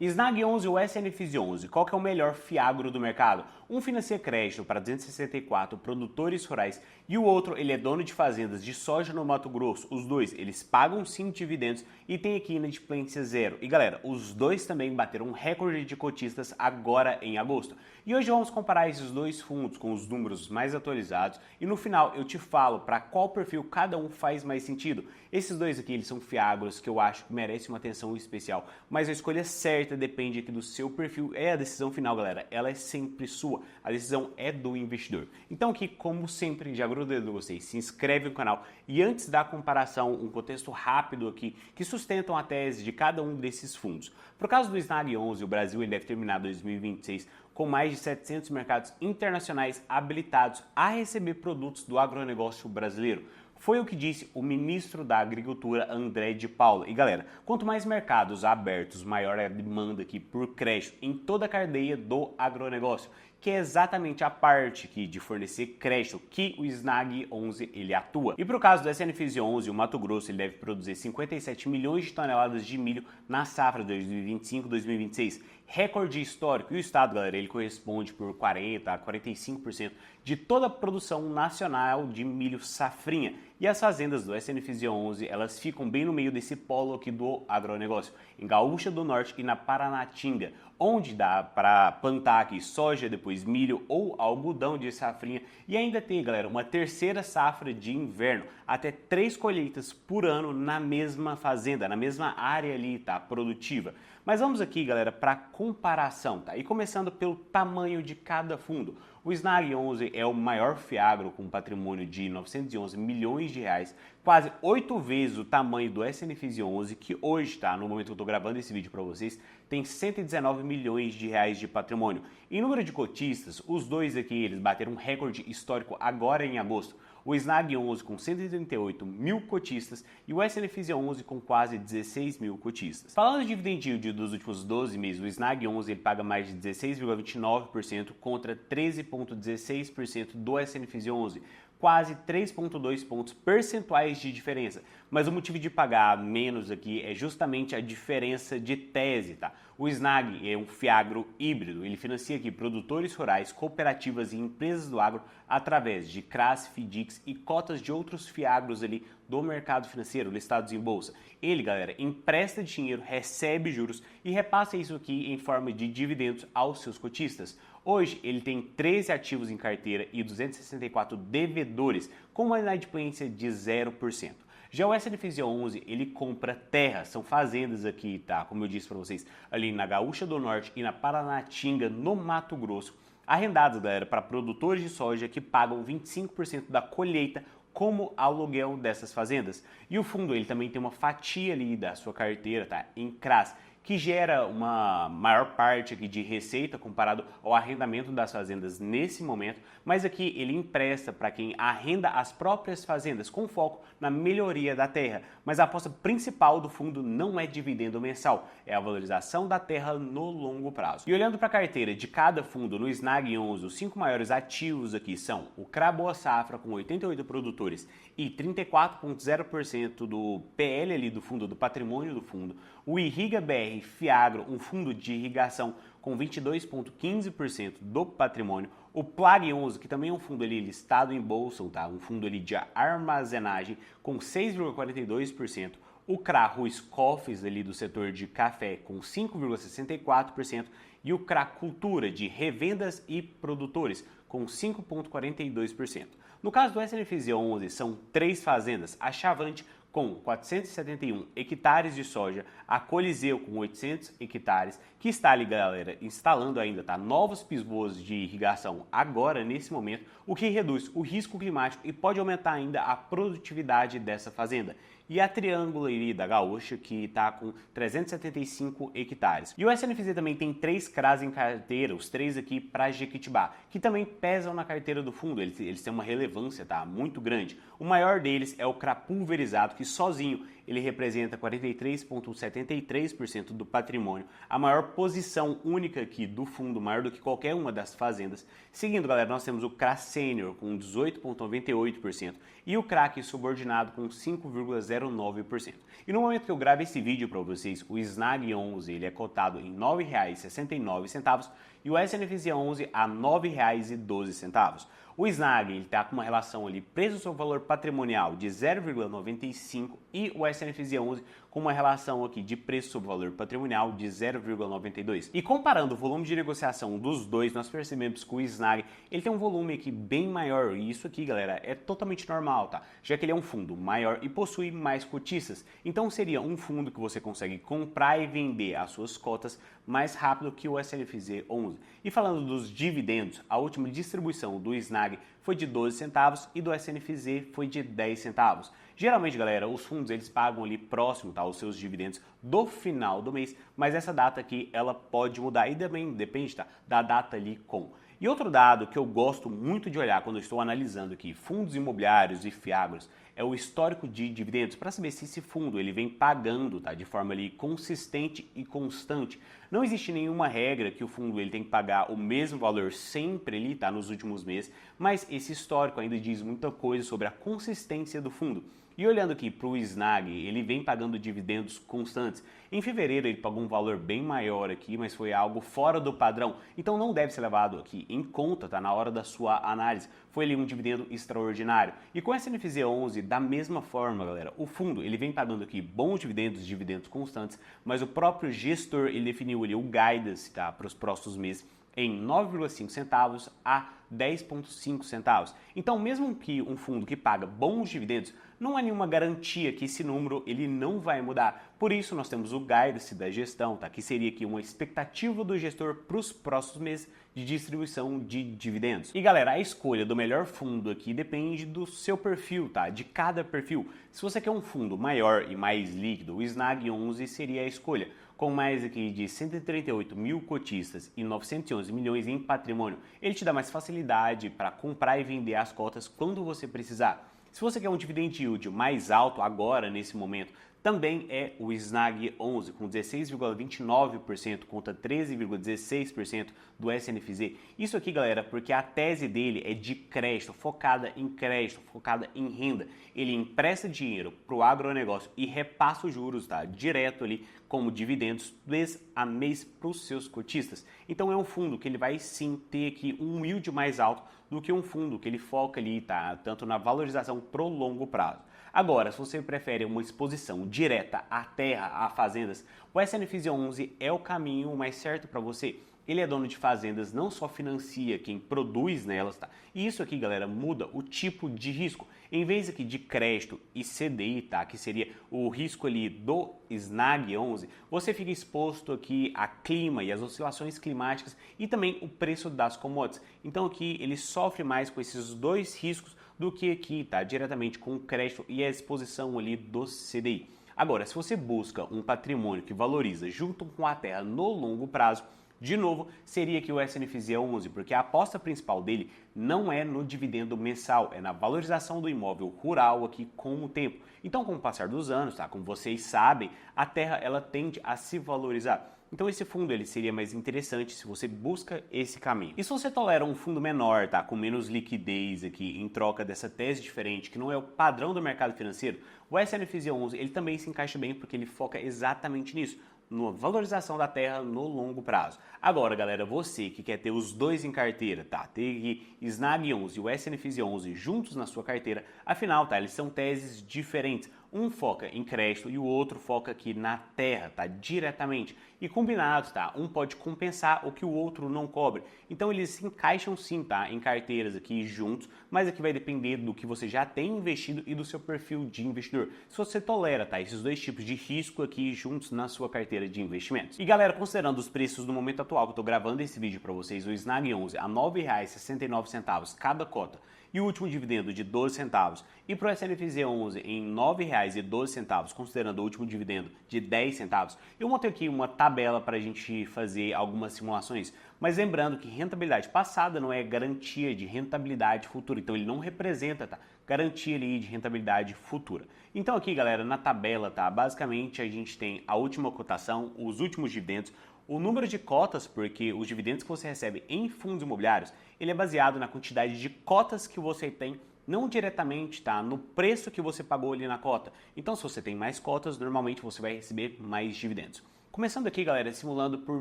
Snag 11 ou SNFIS 11, qual que é o melhor fiagro do mercado? Um financia crédito para 264 produtores rurais e o outro ele é dono de fazendas de soja no Mato Grosso. Os dois eles pagam sim dividendos e tem aqui inadimplência zero. E galera, os dois também bateram um recorde de cotistas agora em agosto. E hoje vamos comparar esses dois fundos com os números mais atualizados e no final eu te falo para qual perfil cada um faz mais sentido. Esses dois aqui eles são fiagros que eu acho que merecem uma atenção especial, mas a escolha certa depende aqui do seu perfil. É a decisão final, galera. Ela é sempre sua. A decisão é do investidor. Então aqui, como sempre, já gruda o dedo de vocês, se inscreve no canal e antes da comparação, um contexto rápido aqui que sustentam a tese de cada um desses fundos. Por caso do Snag 11, o Brasil ele deve terminar 2026 com mais de 700 mercados internacionais habilitados a receber produtos do agronegócio brasileiro. Foi o que disse o ministro da Agricultura, André de Paula. E galera, quanto mais mercados abertos, maior é a demanda aqui por crédito em toda a cadeia do agronegócio, que é exatamente a parte aqui de fornecer crédito que o Snag 11 ele atua. E para o caso do SNFIS 11, o Mato Grosso ele deve produzir 57 milhões de toneladas de milho na safra 2025-2026, recorde histórico. E o estado, galera, ele corresponde por 40 a 45% de toda a produção nacional de milho safrinha. E as fazendas do SNFIS 11, elas ficam bem no meio desse polo aqui do agronegócio, em Gaúcha do Norte e na Paranatinga, onde dá para plantar aqui soja, depois milho ou algodão de safrinha e ainda tem, galera, uma terceira safra de inverno, até 3 colheitas por ano na mesma fazenda, na mesma área ali, tá, produtiva. Mas vamos aqui, galera, para comparação, tá? E começando pelo tamanho de cada fundo. O Snag 11 é o maior fiagro com um patrimônio de 911 milhões de reais, quase 8 vezes o tamanho do SNFIS 11, que hoje, tá, no momento que eu estou gravando esse vídeo para vocês, tem 119 milhões de reais de patrimônio. Em número de cotistas, os dois aqui, eles bateram um recorde histórico agora em agosto. O Snag 11 com 138 mil cotistas e o SNFIS 11 com quase 16 mil cotistas. Falando de dividend yield dos últimos 12 meses, o Snag 11 ele paga mais de 16,29% contra 13,16% do SNFIS 11. Quase 3,2 pontos percentuais de diferença. Mas o motivo de pagar menos aqui é justamente a diferença de tese, tá? O Snag é um fiagro híbrido, ele financia aqui produtores rurais, cooperativas e empresas do agro através de CRAS, FIDICs e cotas de outros fiagros ali do mercado financeiro listados em bolsa. Ele, galera, empresta dinheiro, recebe juros e repassa isso aqui em forma de dividendos aos seus cotistas. Hoje, ele tem 13 ativos em carteira e 264 devedores, com uma inadimplência de 0%. Já o SNFIS 11, ele compra terra, são fazendas aqui, tá? Como eu disse para vocês, ali na Gaúcha do Norte e na Paranatinga, no Mato Grosso, arrendadas, galera, para produtores de soja que pagam 25% da colheita como aluguel dessas fazendas. E o fundo, ele também tem uma fatia ali da sua carteira, tá? Em CRAS, que gera uma maior parte aqui de receita comparado ao arrendamento das fazendas nesse momento, mas aqui ele empresta para quem arrenda as próprias fazendas com foco na melhoria da terra. Mas a aposta principal do fundo não é dividendo mensal, é a valorização da terra no longo prazo. E olhando para a carteira de cada fundo no Snag 11, os 5 maiores ativos aqui são o CRA Boa Safra com 88 produtores e 34,0% do PL ali do fundo, do patrimônio do fundo, o Irriga BR Fiagro, um fundo de irrigação com 22,15% do patrimônio, o Plag 11, que também é um fundo ali listado em bolsa, tá? Um fundo ali de armazenagem com 6,42%, o CRA Ruiz Coffees ali do setor de café com 5,64% e o CRA Cultura de revendas e produtores com 5,42%. No caso do SNFIS 11, são 3 fazendas, a Chavante com 471 hectares de soja, a Coliseu com 800 hectares, que está ali, galera, instalando ainda, tá, novos pivôs de irrigação agora, nesse momento, o que reduz o risco climático e pode aumentar ainda a produtividade dessa fazenda. E a Triângulo ali da Gaúcha, que está com 375 hectares. E o SNFZ também tem 3 CRAs em carteira, os 3 aqui para Jequitibá, que também pesam na carteira do fundo, eles têm uma relevância, tá, muito grande. O maior deles é o CRA pulverizado, que sozinho ele representa 43,73% do patrimônio, a maior posição única aqui do fundo, maior do que qualquer uma das fazendas. Seguindo, galera, nós temos o CRA Sênior com 18,98% e o CRA subordinado com 5,09%. E no momento que eu gravo esse vídeo para vocês, o SNAG 11 ele é cotado em R$ 9,69 e o SNFZ 11 a R$ 9,12. O SNAG está com uma relação ali preço sobre valor patrimonial de 0,95 e o SNFZ 11 com uma relação aqui de preço sobre valor patrimonial de 0,92. E comparando o volume de negociação dos dois, nós percebemos que o SNAG ele tem um volume aqui bem maior e isso aqui, galera, é totalmente normal, tá? Já que ele é um fundo maior e possui mais cotistas, então seria um fundo que você consegue comprar e vender as suas cotas mais rápido que o SNFZ 11. E falando dos dividendos, a última distribuição do SNAG foi de 12 centavos e do SNFZ foi de 10 centavos. Geralmente, galera, os fundos eles pagam ali próximo, tá, os seus dividendos do final do mês, mas essa data aqui ela pode mudar e também depende, tá, da data ali com. E outro dado que eu gosto muito de olhar quando eu estou analisando aqui fundos imobiliários e fiagros é o histórico de dividendos para saber se esse fundo ele vem pagando, tá, de forma ali consistente e constante. Não existe nenhuma regra que o fundo ele tem que pagar o mesmo valor sempre ali, tá, nos últimos meses, mas esse histórico ainda diz muita coisa sobre a consistência do fundo. E olhando aqui para o SNAG, ele vem pagando dividendos constantes. Em fevereiro ele pagou um valor bem maior aqui, mas foi algo fora do padrão. Então não deve ser levado aqui em conta, tá, na hora da sua análise. Foi ali um dividendo extraordinário. E com a SNFZ 11, da mesma forma, galera, o fundo ele vem pagando aqui bons dividendos, dividendos constantes, mas o próprio gestor ele definiu ali o guidance, tá, para os próximos meses em 9,5 centavos a 10,5 centavos. Então, mesmo que um fundo que paga bons dividendos, não há nenhuma garantia que esse número ele não vai mudar. Por isso, nós temos o guidance da gestão, tá? Que seria aqui uma expectativa do gestor para os próximos meses de distribuição de dividendos. E galera, a escolha do melhor fundo aqui depende do seu perfil, tá? De cada perfil. Se você quer um fundo maior e mais líquido, o SNAG 11 seria a escolha. Com mais aqui de 138 mil cotistas e 911 milhões em patrimônio, ele te dá mais facilidade para comprar e vender as cotas quando você precisar. Se você quer um dividend yield mais alto agora, nesse momento, também é o SNAG 11, com 16,29% contra 13,16% do SNFZ. Isso aqui, galera, porque a tese dele é de crédito, focada em renda. Ele empresta dinheiro para o agronegócio e repassa os juros, tá, direto ali como dividendos mês a mês para os seus cotistas. Então é um fundo que ele vai sim ter aqui um yield mais alto do que um fundo que ele foca ali, tá, tanto na valorização pro longo prazo. Agora, se você prefere uma exposição direta à terra, a fazendas, o SNFZ 11 é o caminho mais certo para você. Ele é dono de fazendas, não só financia quem produz nelas, tá? E isso aqui, galera, muda o tipo de risco. Em vez aqui de crédito e CDI, tá? Que seria o risco ali do SNAG 11, você fica exposto aqui a clima e as oscilações climáticas e também o preço das commodities. Então aqui ele sofre mais com esses dois riscos do que aqui, tá? Diretamente com o crédito e a exposição ali do CDI. Agora, se você busca um patrimônio que valoriza junto com a terra no longo prazo, de novo, seria aqui o SNFZ 11, porque a aposta principal dele não é no dividendo mensal, é na valorização do imóvel rural aqui com o tempo. Então, com o passar dos anos, tá? Como vocês sabem, a terra ela tende a se valorizar. Então esse fundo ele seria mais interessante se você busca esse caminho. E se você tolera um fundo menor, tá, com menos liquidez aqui, em troca dessa tese diferente, que não é o padrão do mercado financeiro, o SNFZ 11 ele também se encaixa bem porque ele foca exatamente nisso, na valorização da terra no longo prazo. Agora, galera, você que quer ter os dois em carteira, tá? Ter SNAG 11 e o SNFZ 11 juntos na sua carteira, afinal, tá? Eles são teses diferentes. Um foca em crédito e o outro foca aqui na terra, tá? Diretamente. E combinados, tá? Um pode compensar o que o outro não cobre. Então eles se encaixam sim, tá? Em carteiras aqui juntos, mas aqui vai depender do que você já tem investido e do seu perfil de investidor. Se você tolera, tá? Esses dois tipos de risco aqui juntos na sua carteira de investimentos. E galera, considerando os preços no momento atual que eu tô gravando esse vídeo para vocês, o SNAG 11 a R$ 9,69 cada cota e o último dividendo de 12 centavos. E para o SNFZ11 em R$ 9,12, considerando o último dividendo de 10 centavos, eu montei aqui uma tabela para a gente fazer algumas simulações, mas lembrando que rentabilidade passada não é garantia de rentabilidade futura, então ele não representa, tá, garantia ali de rentabilidade futura. Então aqui, galera, na tabela, tá, basicamente a gente tem a última cotação, os últimos dividendos, o número de cotas, porque os dividendos que você recebe em fundos imobiliários, ele é baseado na quantidade de cotas que você tem, não diretamente, tá, no preço que você pagou ali na cota. Então, se você tem mais cotas, normalmente você vai receber mais dividendos. Começando aqui, galera, simulando por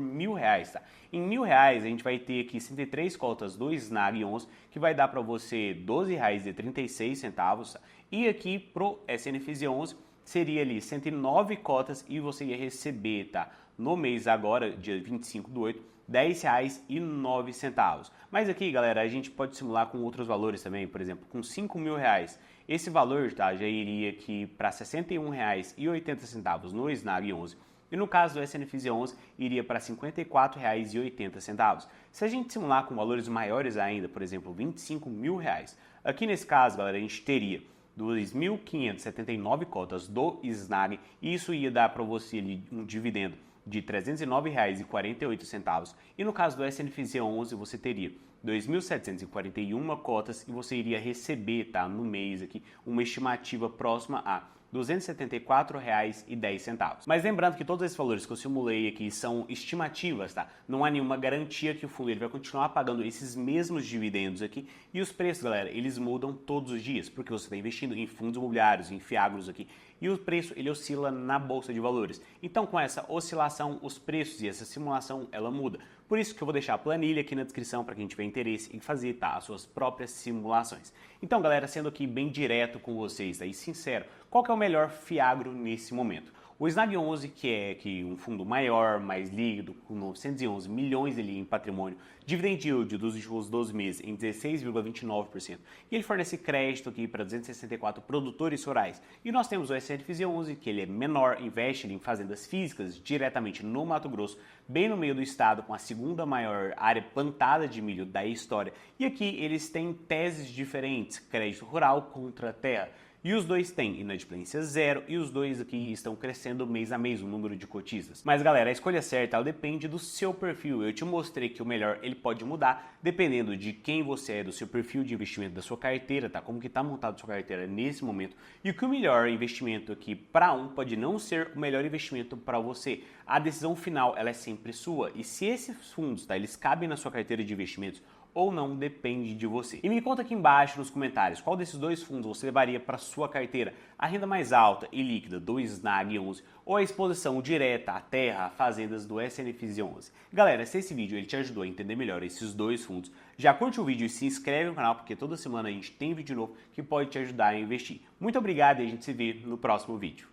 R$1.000, tá? Em R$1.000 a gente vai ter aqui 63 cotas do Snag 11, que vai dar para você R$12,36, tá? E aqui pro SNFZ 11 seria ali 109 cotas e você ia receber, tá, no mês agora, dia 25/8, R$10,09. Mas aqui, galera, a gente pode simular com outros valores também, por exemplo, com R$5.000. Esse valor, tá, já iria aqui para R$ 61,80 no Snag 11. E no caso do SNFZ 11, iria para R$ 54,80. Se a gente simular com valores maiores ainda, por exemplo, R$25.000, aqui nesse caso, galera, a gente teria 2.579 cotas do Snag, e isso ia dar para você ali um dividendo de R$ 309,48. E no caso do SNFZ 11, você teria 2.741 cotas e você iria receber, tá, no mês aqui, uma estimativa próxima a R$ 274,10. Mas lembrando que todos esses valores que eu simulei aqui são estimativas, tá? Não há nenhuma garantia que o fundo ele vai continuar pagando esses mesmos dividendos aqui. E os preços, galera, eles mudam todos os dias, porque você está investindo em fundos imobiliários, em fiagros aqui. E o preço, ele oscila na bolsa de valores. Então, com essa oscilação, os preços e essa simulação, ela muda. Por isso que eu vou deixar a planilha aqui na descrição para quem tiver interesse em fazer, tá, as suas próprias simulações. Então, galera, sendo aqui bem direto com vocês, tá, e sincero, qual que é o melhor fiagro nesse momento? O Snag 11, que é um fundo maior, mais líquido, com 911 milhões ali em patrimônio, dividend yield dos últimos 12 meses em 16,29%. E ele fornece crédito aqui para 264 produtores rurais. E nós temos o SNFZ 11, que ele é menor, investe em fazendas físicas diretamente no Mato Grosso, bem no meio do estado, com a segunda maior área plantada de milho da história. E aqui eles têm teses diferentes, crédito rural contra terra. E os dois têm inadimplência zero e os dois aqui estão crescendo mês a mês o número de cotistas. Mas galera, a escolha certa ela depende do seu perfil. Eu te mostrei que o melhor ele pode mudar dependendo de quem você é, do seu perfil de investimento, da sua carteira, tá? Como que tá montado a sua carteira nesse momento. E que o melhor investimento aqui para um pode não ser o melhor investimento para você. A decisão final ela é sempre sua. E se esses fundos, tá, eles cabem na sua carteira de investimentos ou não, depende de você. E me conta aqui embaixo nos comentários qual desses dois fundos você levaria para sua carteira: a renda mais alta e líquida do Snag 11 ou a exposição direta à terra, a fazendas do SNFZ 11. Galera, se esse vídeo ele te ajudou a entender melhor esses dois fundos, já curte o vídeo e se inscreve no canal, porque toda semana a gente tem vídeo novo que pode te ajudar a investir. Muito obrigado e a gente se vê no próximo vídeo.